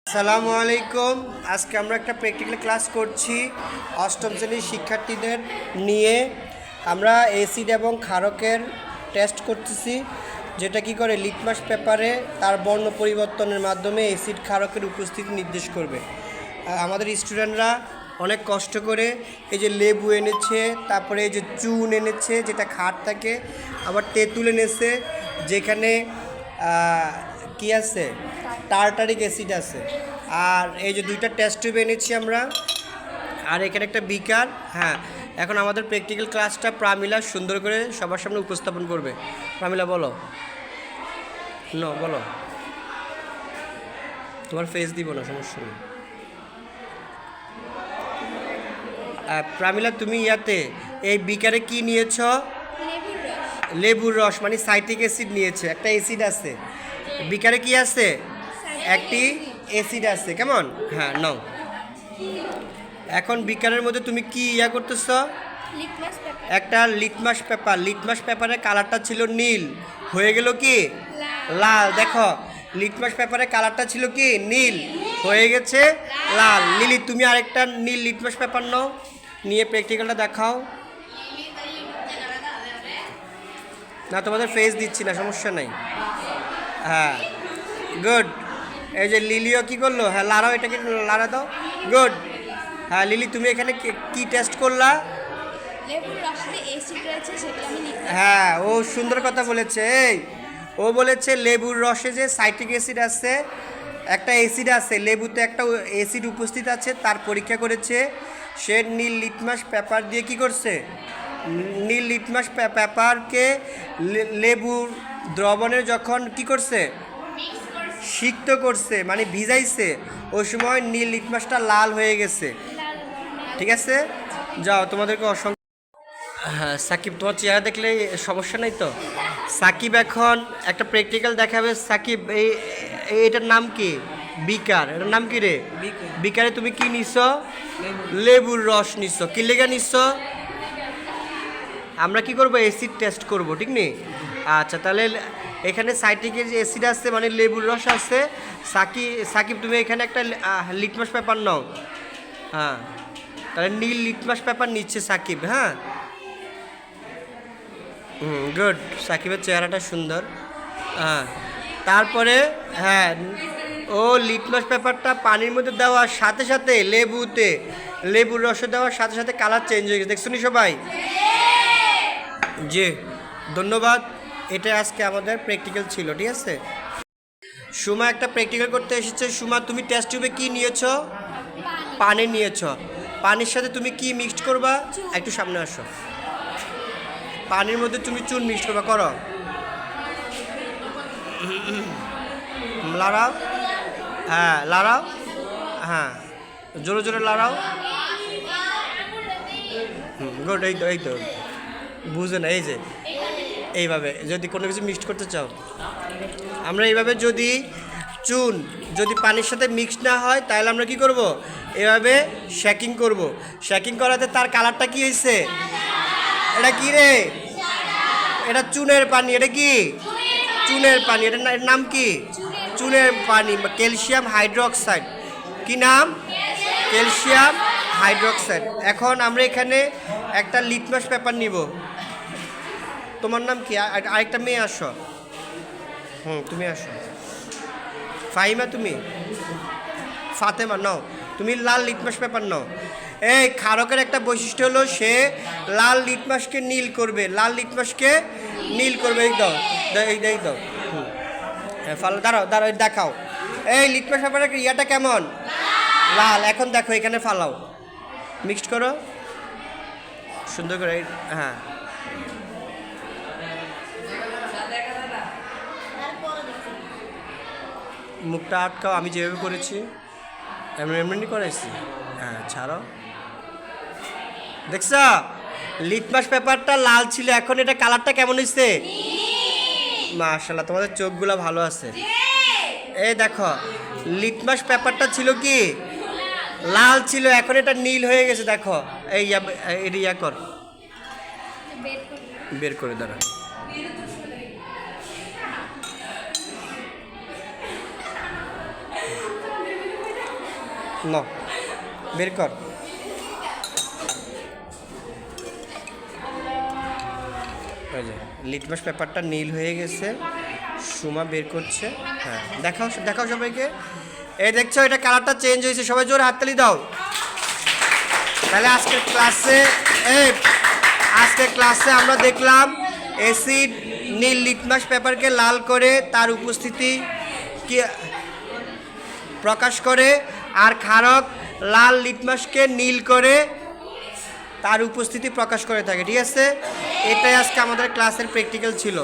আসসালামু আলাইকুম। আজকে আমরা একটা প্র্যাকটিক্যাল ক্লাস করছি অষ্টম শ্রেণীর শিক্ষার্থীদের নিয়ে। আমরা অ্যাসিড এবং ক্ষারকের টেস্ট করতেছি, যেটা কি করে লিটমাস পেপারে তার বর্ণ পরিবর্তনের মাধ্যমে অ্যাসিড ক্ষারকের উপস্থিতি নির্দেশ করবে। আমাদের স্টুডেন্টরা অনেক কষ্ট করে এই যে লেবু এনেছে, তারপরে এই যে চুন এনেছে যেটা ক্ষার থাকে, আবার তেঁতুল এনেছে যেখানে কি আছে, টার্টারিক অ্যাসিড আছে। আর এই যে দুইটা টেস্ট টিউব এনেছি আমরা, আর এখানে একটা বিকার। হ্যাঁ, এখন আমাদের প্র্যাকটিক্যাল ক্লাসটা প্রামিলা সুন্দর করে সবার সামনে উপস্থাপন করবে। প্রামিলা বলো, বলো। তোমার ফেস দিব না, সমস্যা নেই। প্রামিলা, তুমি ইয়াতে এই বিকারে কি নিয়েছ? লেবুর রস, মানে সাইট্রিক অ্যাসিড নিয়েছে। একটা অ্যাসিড আছে বিকারে, কি আছে? একটি অ্যাসিড আছে। কেমন? হ্যাঁ, নাও। এখন বিকারের মধ্যে তুমি কি করতেছ? একটা লিটমাস পেপার। লিটমাস পেপারের কালারটা ছিল নীল, হয়ে গেল কি লাল। দেখো, লিটমাস পেপারের কালারটা ছিল কি নীল, হয়ে গেছে লাল। লিলি, তুমি আরেকটা নীল লিটমাস পেপার নাও, নিয়ে প্র্যাকটিক্যালটা দেখাও। না, তোমাদের ফেস দিচ্ছি না, সমস্যা নাই। হ্যাঁ, গুড। এই যে লিলিও কি করলো? হ্যাঁ, লাড়াও, এটাকে লাড়া দাও। গুড। হ্যাঁ লিলি, তুমি এখানে কি টেস্ট করলা? হ্যাঁ, ও সুন্দর কথা বলেছে। ও বলেছে লেবুর রসে যে সাইট্রিক অ্যাসিড আছে, একটা অ্যাসিড আছে লেবুতে, একটা অ্যাসিড উপস্থিত আছে, তার পরীক্ষা করেছে। সে নীল লিটমাস পেপার দিয়ে কি করছে? নীল লিটমাস পেপারকে লেবুর দ্রবণে যখন কি করছে, সিক্ত করছে, মানে ভিজাইছে, ওই সময় নীল লিটমাসটা লাল হয়ে গেছে। ঠিক আছে, যাও, তোমাদেরকে অসংখ্য। হ্যাঁ সাকিব, তোমার চেহারা দেখলে সমস্যা নেই তো? সাকিব এখন একটা প্র্যাকটিক্যাল দেখাবে। সাকিব, এটার নাম কি? বিকার। এটার নাম কি রে? বিকারে তুমি কি নিছ? লেবুর রস নিছ। কি লেগে নিছ? আমরা কি করব? অ্যাসিড টেস্ট করব, ঠিক নেই? আচ্ছা, তাহলে এখানে সাইট্রিকের যে অ্যাসিড আছে, মানে লেবুর রস আছে। সাকিব, তুমি এখানে একটা লিটমাস পেপার নাও। হ্যাঁ, তাহলে নীল লিটমাস পেপার নিচ্ছে সাকিব। হ্যাঁ, গুড। সাকিবের চেহারাটা সুন্দর। হ্যাঁ, তারপরে হ্যাঁ, ও লিটমাস পেপারটা পানির মধ্যে দেওয়ার সাথে সাথে লেবুর রসে দেওয়ার সাথে সাথে কালার চেঞ্জ হয়ে গেছে। দেখছো নি সবাই? জি, ধন্যবাদ। এটা আজকে আমাদের প্র্যাকটিক্যাল ছিল, ঠিক আছে? সুমা একটা প্র্যাকটিক্যাল করতে এসেছে। সুমা, তুমি টেস্ট টিউবে কি নিয়েছো? পানি নিয়েছো। পানির সাথে তুমি কি মিক্সড করবা? একটু সামনে আসো। পানির মধ্যে তুমি চুন মিক্সড করবা, করো। লাড়াও। হ্যাঁ, লাড়াও। হ্যাঁ, জোরে জোরে লাড়াও। গুড। এই তো বুঝে না, এই যে এইভাবে যদি কোনো কিছু মিক্সড করতে চাও, আমরা এইভাবে যদি চুন যদি পানির সাথে মিক্স না হয়, তাহলে আমরা কি করব? এভাবে শেকিং করব। শেকিং করাতে তার কালারটা কি হয়েছে? এটা কি রে? এটা চুনের পানি। এটা কি? চুনের পানি। এটার নাম কি? চুনের পানি, ক্যালসিয়াম হাইড্রোক্সাইড। কি নাম? Calcium hydroxide. এখন আমরা এখানে একটা লিটমাস পেপার নিব। তোমার নাম কি? আরেকটা মেয়ে আসো। তুমি আসো। ফাহিমা, তুমি? ফাতেমা, নাও। তুমি লাল লিটমাস পেপার নাও। এই ক্ষারকের একটা বৈশিষ্ট্য হলো সে লাল লিটমাসকে নীল করবে। লাল লিটমাসকে নীল করবে। এই দাও, এই দাও। ফাল, দাঁড়াও, দেখাও। এই লিটমাস পেপারের ইয়াটা কেমন? লাল। এখন দেখো, এখানে ফালাও, মিক্সড করো সুন্দর করে। হ্যাঁ, মুখটা আটকাও, আমি যেভাবে করেছি এমনি করেছি। হ্যাঁ, ছাড়ো। দেখছ, লিটমাস পেপারটা লাল ছিল, এখন এটা কালারটা কেমন হয়েছে? মাশাআল্লাহ, তোমাদের চোখগুলো ভালো আছে। এই দেখো, লিটমাস পেপারটা ছিল কি লাল ছিল, এখন এটা নীল হয়ে গেছে। দেখো, এই ইয়া কর, বের করে দাঁড়া। ন বের কর। ওই যে লিটমাস পেপারটা নীল হয়ে গেছে, সুমা বের করছে। হ্যাঁ দেখাও দেখাও সবাইকে। এই দেখছো এটা কালারটা চেঞ্জ হয়েছে, সবাই জোরে হাততালি দাও। তাহলে আজকের ক্লাসে আমরা দেখলাম অ্যাসিড নীল লিটমাস পেপারকে লাল করে তার উপস্থিতি কি প্রকাশ করে, আর ক্ষারক লাল লিটমাসকে নীল করে তার উপস্থিতি প্রকাশ করে থাকে। ঠিক আছে, এটাই আজকে আমাদের ক্লাসের প্র্যাকটিক্যাল ছিল।